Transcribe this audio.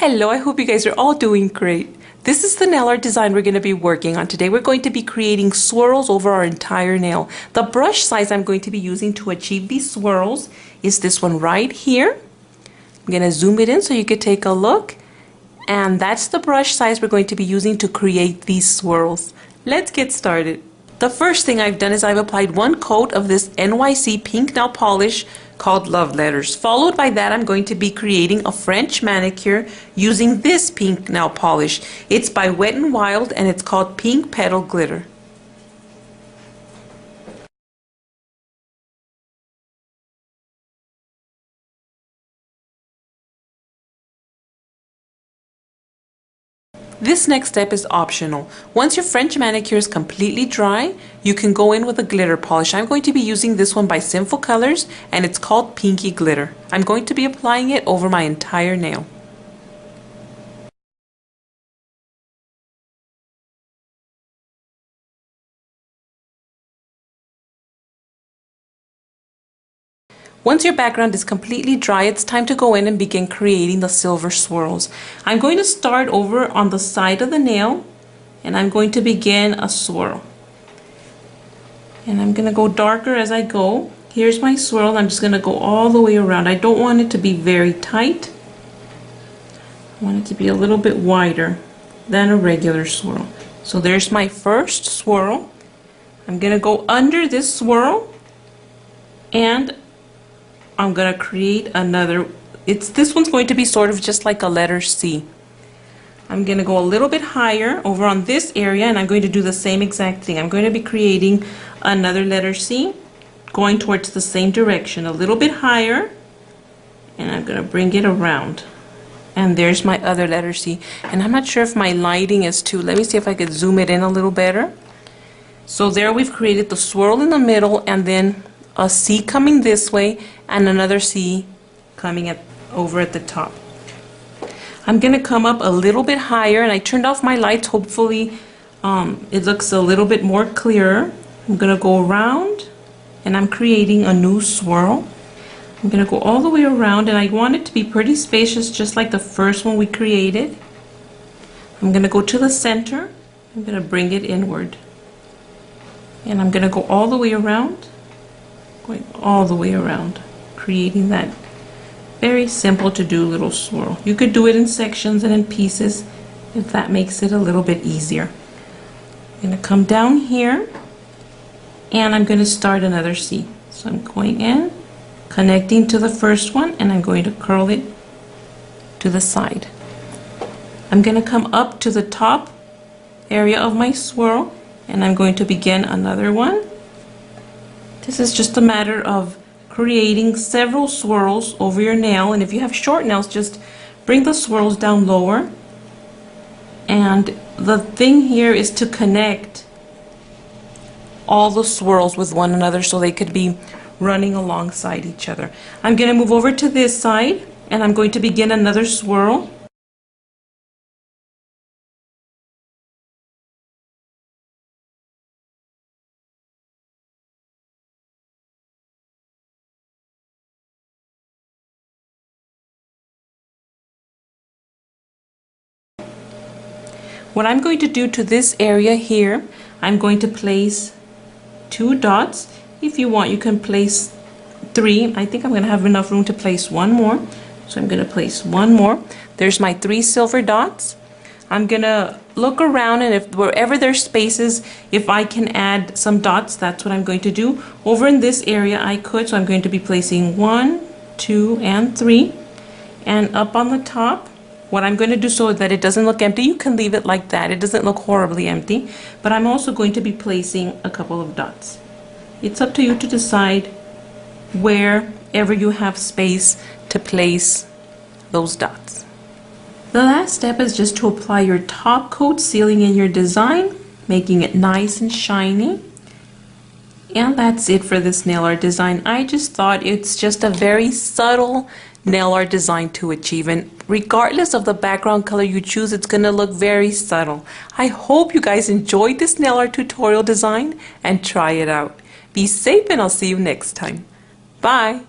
Hello, I hope you guys are all doing great. This is the nail art design we're going to be working on today. We're going to be creating swirls over our entire nail. The brush size I'm going to be using to achieve these swirls is this one right here. I'm going to zoom it in so you can take a look. And that's the brush size we're going to be using to create these swirls. Let's get started. The first thing I've done is I've applied one coat of this NYC pink nail polish called Love Letters. Followed by that, I'm going to be creating a French manicure using this pink nail polish. It's by Wet n Wild and it's called Pink Petal Glitter. This next step is optional. Once your French manicure is completely dry, you can go in with a glitter polish. I'm going to be using this one by Sinful Colors and it's called Pinky Glitter. I'm going to be applying it over my entire nail. Once your background is completely dry, it's time to go in and begin creating the silver swirls. I'm going to start over on the side of the nail and I'm going to begin a swirl. And I'm going to go darker as I go. Here's my swirl. I'm just going to go all the way around. I don't want it to be very tight. I want it to be a little bit wider than a regular swirl. So there's my first swirl. I'm going to go under this swirl and I'm going to create another. This one's going to be sort of just like a letter C. I'm going to go a little bit higher over on this area and I'm going to do the same exact thing. I'm going to be creating another letter C going towards the same direction, a little bit higher, and I'm going to bring it around. And there's my other letter C. And I'm not sure if my lighting is too. Let me see if I could zoom it in a little better. So there we've created the swirl in the middle and then a C coming this way and another C coming over at the top. I'm going to come up a little bit higher and I turned off my lights. Hopefully it looks a little bit more clearer. I'm going to go around and I'm creating a new swirl. I'm going to go all the way around and I want it to be pretty spacious just like the first one we created. I'm going to go to the center. I'm going to bring it inward. And I'm going to go all the way around. Going all the way around, creating that very simple to do little swirl. You could do it in sections and in pieces if that makes it a little bit easier. I'm going to come down here and I'm going to start another C. So I'm going in, connecting to the first one, and I'm going to curl it to the side. I'm going to come up to the top area of my swirl and I'm going to begin another one. This is just a matter of creating several swirls over your nail, and if you have short nails, just bring the swirls down lower. And the thing here is to connect all the swirls with one another so they could be running alongside each other. I'm going to move over to this side and I'm going to begin another swirl. What I'm going to do to this area here, I'm going to place 2 dots. If you want, you can place 3. I think I'm going to have enough room to place one more. So I'm going to place one more. There's my 3 silver dots. I'm going to look around and if wherever there's spaces, if I can add some dots, that's what I'm going to do. Over in this area I could, so I'm going to be placing 1, 2, and 3. And up on the top, what I'm going to do so that it doesn't look empty, you can leave it like that. It doesn't look horribly empty. But I'm also going to be placing a couple of dots. It's up to you to decide wherever you have space to place those dots. The last step is just to apply your top coat, sealing in your design, making it nice and shiny. And that's it for this nail art design. I just thought it's just a very subtle nail art design to achieve, and regardless of the background color you choose, it's going to look very subtle. I hope you guys enjoyed this nail art tutorial design and try it out. Be safe and I'll see you next time. Bye!